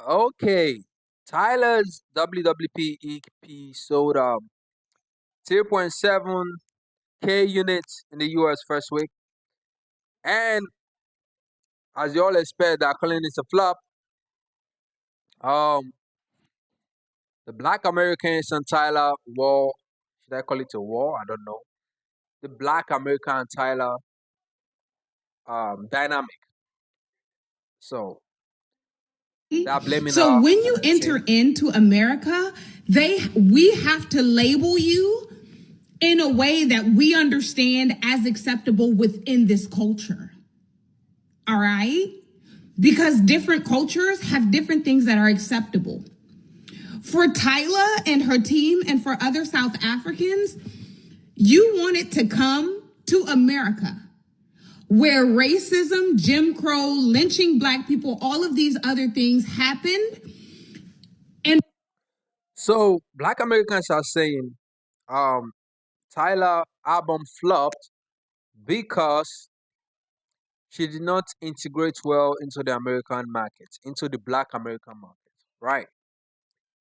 Okay. Tyler's WWP EP sold 0.7K units in the US first week. And as you all expect, that calling it a flop. Um, the Black Americans and Tyler war, should I call it a war? I don't know. The Black American and Tyler dynamic. So they're blaming So when on you the enter team. into America, we have to label you in a way that we understand as acceptable within this culture. All right? Because different cultures have different things that are acceptable. For Tyla and her team and for other South Africans, you wanted to come to America where racism, Jim Crow, lynching black people, all of these other things happened. And So Black Americans are saying Tyler album flopped because she did not integrate well into the American market, into the Black American market. Right.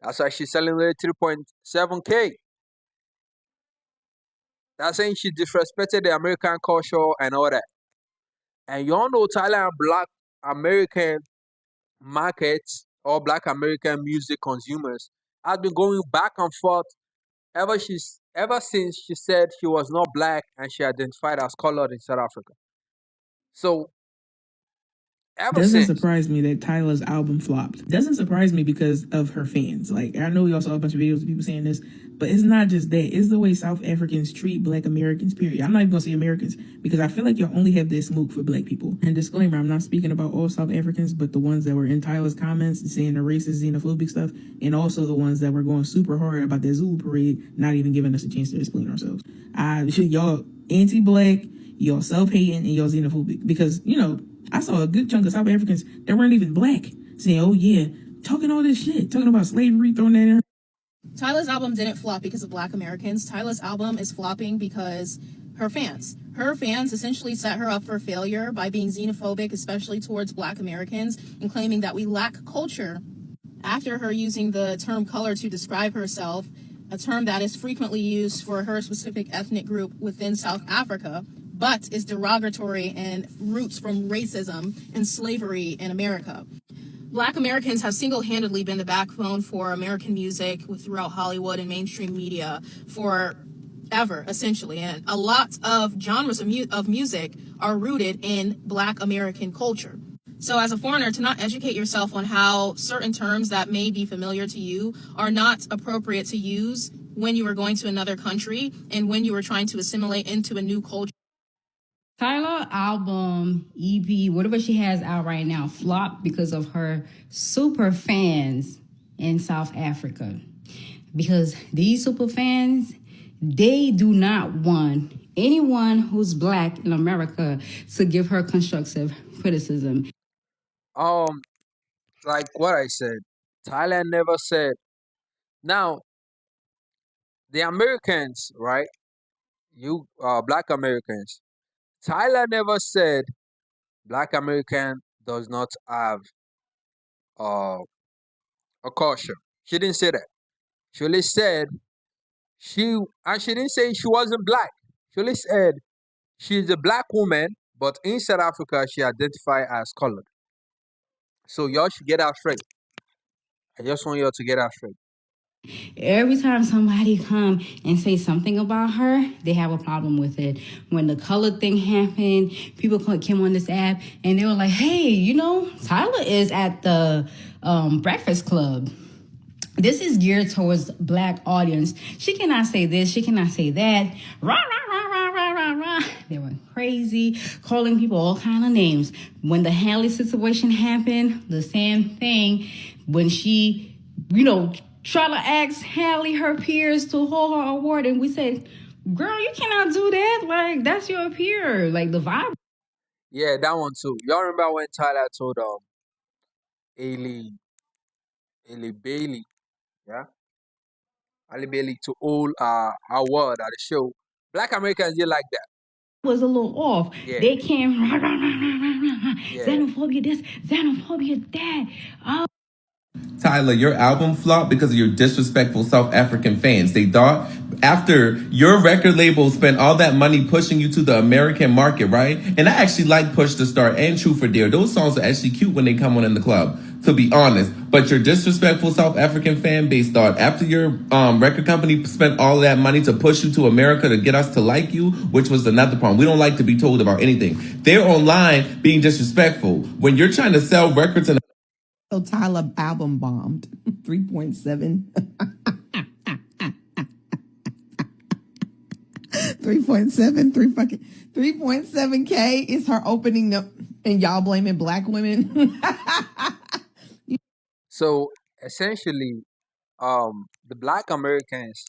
That's why she's selling only 3.7K. That's saying she disrespected the American culture and all that. And you all know Tyler and Black American markets or Black American music consumers have been going back and forth ever since she said she was not black and she identified as colored in South Africa. So ever Doesn't since. surprise me that Tyla's album flopped. Doesn't surprise me because of her fans. Like, I know we all saw a bunch of videos of people saying this, but it's not just that. It's the way South Africans treat Black Americans, period. I'm not even going to say Americans because I feel like y'all only have this smoke for Black people. And disclaimer, I'm not speaking about all South Africans, but the ones that were in Tyla's comments saying the racist, xenophobic stuff, and also the ones that were going super hard about that Zulu parade, not even giving us a chance to explain ourselves. Y'all anti-Black, y'all self-hating, and y'all xenophobic because, I saw a good chunk of South Africans that weren't even black saying, oh yeah, talking all this shit, talking about slavery, throwing that in. Tyla's album didn't flop because of Black Americans. Tyla's album is flopping because her fans essentially set her up for failure by being xenophobic, especially towards Black Americans, and claiming that we lack culture. After her using the term color to describe herself, a term that is frequently used for her specific ethnic group within South Africa, but is derogatory and roots from racism and slavery in America. Black Americans have single-handedly been the backbone for American music throughout Hollywood and mainstream media forever, essentially. And a lot of genres of music are rooted in Black American culture. So as a foreigner, to not educate yourself on how certain terms that may be familiar to you are not appropriate to use when you are going to another country and when you are trying to assimilate into a new culture. Tyla album, EP, whatever she has out right now, flopped because of her super fans in South Africa. Because these super fans, they do not want anyone who's Black in America to give her constructive criticism. Like what I said, Thailand never said. Now, the Americans, right? You Black Americans. Tyler never said Black American does not have uh, a culture. She didn't say that. She only said she didn't say she wasn't black. She only said she's a black woman, but in South Africa she identified as colored. So y'all should get that straight. I just want y'all to get that straight. Every time somebody come and say something about her, they have a problem with it. When the color thing happened, people came on this app and they were like, hey, Tyla is at the Breakfast Club. This is geared towards Black audience. She cannot say this. She cannot say that. Rah, rah, rah, rah, rah, rah, rah. They went crazy, calling people all kind of names. When the Haley situation happened, the same thing. When she, try to ask Hallie, her peers, to hold her award, and we said, girl, you cannot do that. Like, that's your peer. Like, the vibe. Yeah, that one too. Y'all remember when Tyler told Ailey Bailey, yeah? Ali Bailey to hold award at the show. Black Americans did like that. Was a little off. Yeah. They came, rah, rah, rah, rah, rah, rah, Yeah. xenophobia this, xenophobia that. Oh. Tyla, your album flopped because of your disrespectful South African fans. They thought after your record label spent all that money pushing you to the American market, right? And I actually like Push to Start and True for Dear. Those songs are actually cute when they come on in the club, to be honest. But your disrespectful South African fan base thought after your record company spent all that money to push you to America to get us to like you, which was another problem. We don't like to be told about anything. They're online being disrespectful. When you're trying to sell records in So Tyla album bombed. 3.7. 3.7K is her opening up, and y'all blaming black women. So essentially, the black Americans,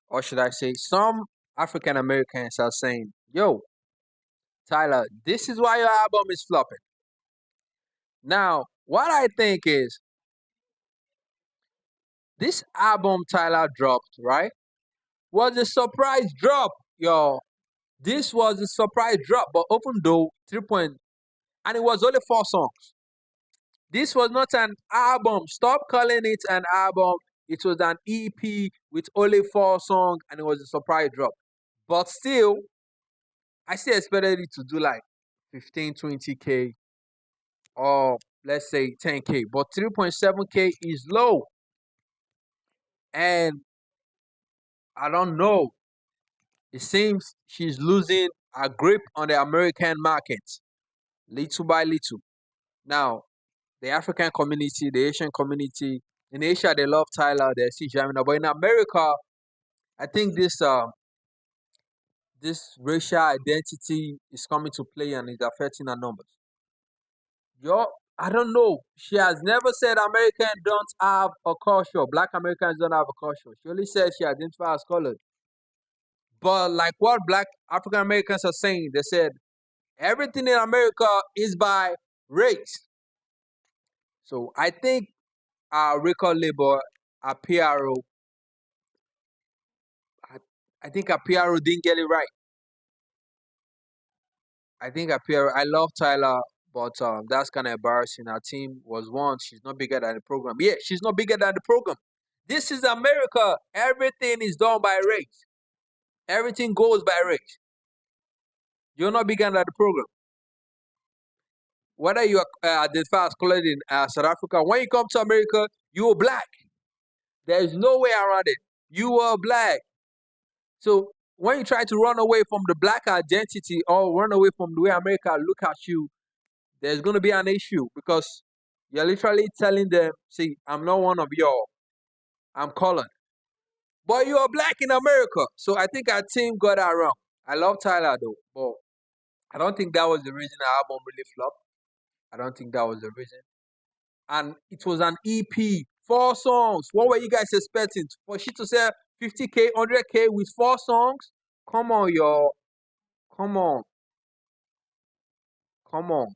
or should I say, some African Americans are saying, "Yo, Tyler, this is why your album is flopping." Now, what I think is this album Tyler dropped, right, was a surprise drop, y'all. This was a surprise drop, but even though 3 and it was only 4 songs. This was not an album. Stop calling it an album. It was an EP with only 4 songs, and it was a surprise drop. But still, I still expected it to do like 15, 20K, or let's say 10K. But 3.7K is low. And I don't know. It seems she's losing a grip on the American market little by little. Now, the African community, the Asian community, in Asia they love Tyler, they see Jamina. But in America, I think this racial identity is coming to play and is affecting her numbers. Yo, I don't know. She has never said Americans don't have a culture. Black Americans don't have a culture. She only says she identifies as colored. But like what black African Americans are saying, they said everything in America is by race. So I think our record label, our PRO, I think our PRO didn't get it right. I think our PRO, I love Tyler, but that's kind of embarrassing. Our team was one. She's not bigger than the program. Yeah, she's not bigger than the program. This is America. Everything is done by race. Everything goes by race. You're not bigger than the program. Whether you identify as colored in South Africa, when you come to America, you are black. There's no way around it. You are black. So when you try to run away from the black identity or run away from the way America look at you, there's going to be an issue because you're literally telling them, see, I'm not one of y'all. I'm colored. But you are black in America. So I think our team got that wrong. I love Tyler though, but I don't think that was the reason the album really flopped. I don't think that was the reason. And it was an EP, 4 songs. What were you guys expecting? For she to sell 50K, 100K with 4 songs? Come on, y'all. Come on. Come on.